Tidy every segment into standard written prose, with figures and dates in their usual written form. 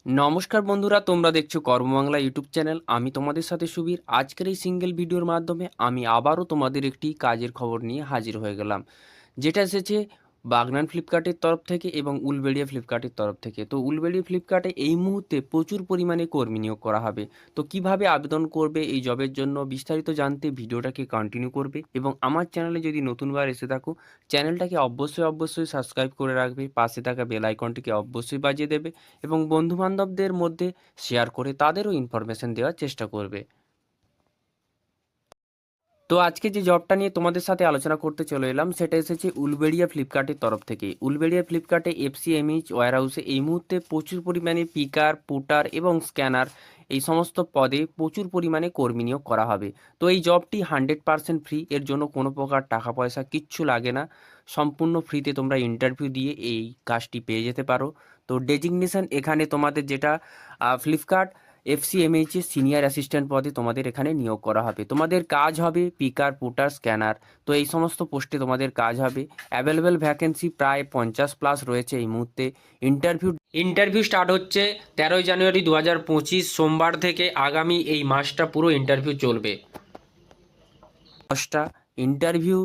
নমস্কার বন্ধুরা, তোমরা দেখছো কর্মবাংলা ইউটিউব চ্যানেল। আমি তোমাদের সাথে সুবীর। আজকের এই সিঙ্গেল ভিডিওর মাধ্যমে আমি আবারও তোমাদের একটি কাজের খবর নিয়ে হাজির হয়ে গেলাম, যেটা এসেছে বাগনান ফ্লিপকার্টের তরফ থেকে এবং উলবেড়িয়া ফ্লিপকার্টের তরফ থেকে। তো উলবেড়িয়া ফ্লিপকার্টে এই মুহূর্তে প্রচুর পরিমাণে কর্মী নিয়োগ করা হবে। তো কিভাবে আবেদন করবে এই জবের জন্য বিস্তারিত জানতে ভিডিওটাকে কন্টিনিউ করবে, এবং আমার চ্যানেলে যদি নতুনবার এসে থাকো চ্যানেলটাকে অবশ্যই সাবস্ক্রাইব করে রাখবে, পাশে থাকা বেল আইকনটিকে অবশ্যই বাজিয়ে দেবে এবং বন্ধুবান্ধবদের মধ্যে শেয়ার করে তাদেরও ইনফরমেশন দেওয়ার চেষ্টা করবে। তো আজকে যে জবটা নিয়ে তোমাদের সাথে আলোচনা করতে চলে এলাম সেটা এসেছে উলবেড়িয়া ফ্লিপকার্টের তরফ থেকে। উলবেড়িয়া ফ্লিপকার্টে এফসিএমইচ ওয়্যারহাউসে এই মুহূর্তে প্রচুর পরিমাণে পিকার, পুটার এবং স্ক্যানার এই সমস্ত পদে প্রচুর পরিমাণে কর্মী নিয়োগ করা হবে। তো এই জবটি 100% ফ্রি, এর জন্য কোনো প্রকার টাকা পয়সা কিচ্ছু লাগে না। সম্পূর্ণ ফ্রিতে তোমরা ইন্টারভিউ দিয়ে এই কাজটি পেয়ে যেতে পারো। তো ডেজিগনেশন এখানে তোমাদের যেটা ফ্লিপকার্ট এফসিএমএইচ এর সিনিয়র অ্যাসিস্ট্যান্ট পদে তোমাদের এখানে নিয়োগ করা হবে। তোমাদের কাজ হবে পিকার, পুটার, স্ক্যানার। তো এই সমস্ত পোস্টে তোমাদের কাজ হবে। অ্যাভেলেবেল ভ্যাকেন্সি প্রায় 50+ রয়েছে এই মুহূর্তে। ইন্টারভিউ স্টার্ট হচ্ছে 13ই জানুয়ারি 2025 সোমবার থেকে। আগামী এই মাসটা পুরো ইন্টারভিউ চলবে। 10টা ইন্টারভিউ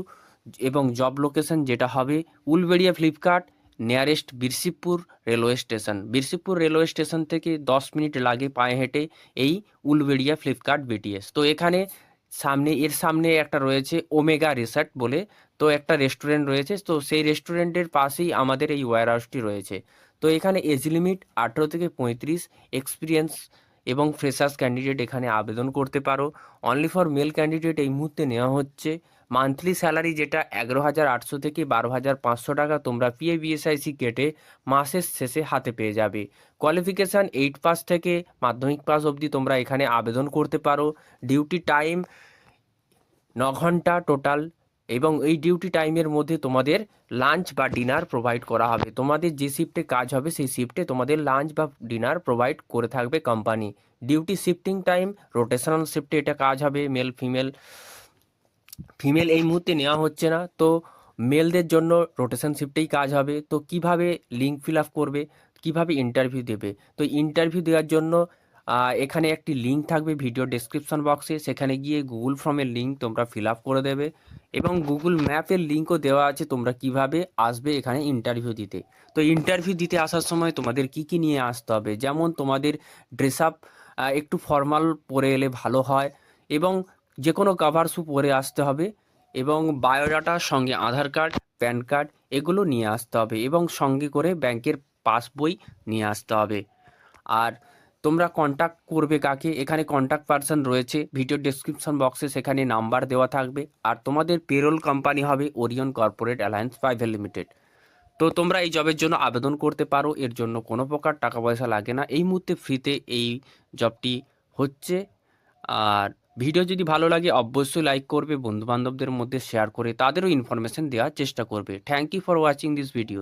এবং জব লোকেশন যেটা হবে Uluberia Flipkart nearest Birsikpur railway station. Birsikpur railway station থেকে 10 মিনিট লাগে পায়ে হেঁটে এই উলবেড়িয়া ফ্লিপকার্ট বিটিএস। তো এখানে এর সামনে একটা রয়েছে ওমেগা রিসর্ট বলে, তো একটা রেস্টুরেন্ট রয়েছে। তো সেই রেস্টুরেন্টের পাশেই আমাদের এই ওয়্যারহাউসটি রয়েছে। তো এখানে এজ লিমিট 18 থেকে 35, এক্সপিরিয়েন্স এবং ফ্রেশার্স ক্যান্ডিডেট এখানে আবেদন করতে পারো। অনলি ফর মেল ক্যান্ডিডেট এই মুহূর্তে নেওয়া হচ্ছে। মান্থলি স্যালারি যেটা 11,800 থেকে 12,500 টাকা তোমরা পিএফইএসআইসি কেটে মাসের শেষে হাতে পেয়ে যাবে। কোয়ালিফিকেশান 8 পাস থেকে মাধ্যমিক পাস অবধি তোমরা এখানে আবেদন করতে পারো। ডিউটি টাইম 9 ঘন্টা টোটাল, এবং এই ডিউটি টাইমের মধ্যে তোমাদের লাঞ্চ বা ডিনার প্রোভাইড করা হবে। তোমাদের যে শিফটে কাজ হবে সেই শিফটে তোমাদের লাঞ্চ বা ডিনার প্রোভাইড করে থাকবে company. Duty shifting time rotational শিফটে এটা কাজ হবে। মেল ফিমেল এই মুহূর্তে নেওয়া হচ্ছে না, তো মেলদের জন্য রোটেশন শিফটেই কাজ হবে। তো কিভাবে লিঙ্ক ফিল আপ করবে, কিভাবে ইন্টারভিউ দেবে, তো ইন্টারভিউ দেওয়ার জন্য এখানে একটি লিঙ্ক থাকবে ভিডিও ডেসক্রিপশন বক্সে। সেখানে গিয়ে গুগল ফর্মের লিঙ্ক তোমরা ফিল আপ করে দেবে, এবং গুগল ম্যাপের লিঙ্কও দেওয়া আছে তোমরা কিভাবে আসবে এখানে ইন্টারভিউ দিতে। তো ইন্টারভিউ দিতে আসার সময় তোমাদের কি কি নিয়ে আসতে হবে, যেমন তোমাদের ড্রেস আপ একটু ফর্মাল পরে এলে ভালো হয়, এবং যে কোনো কভার শ্যু পরে আসতে হবে, এবং বায়োডাটার সঙ্গে আধার কার্ড, প্যান কার্ড এগুলো নিয়ে আসতে হবে, এবং সঙ্গে করে ব্যাংকের পাসবই নিয়ে আসতে হবে। আর তোমরা কন্ট্যাক্ট করবে কাকে, এখানে কন্ট্যাক্ট পারসন রয়েছে ভিডিও ডেসক্রিপশন বক্সে, সেখানে নাম্বার দেওয়া থাকবে। আর তোমাদের পেরোল কোম্পানি হবে Orion corporate alliance private limited. তো তোমরা এই জবের জন্য আবেদন করতে পারো, এর জন্য কোনো প্রকার টাকা পয়সা লাগে না। এই মুহূর্তে ফ্রিতে এই জবটি হচ্ছে। আর ভিডিও যদি ভালো লাগে অবশ্যই লাইক করবে, বন্ধুবান্ধবদের মধ্যে শেয়ার করে তাদেরও ইনফরমেশন দেওয়ার চেষ্টা করবে। Thank you for watching this video.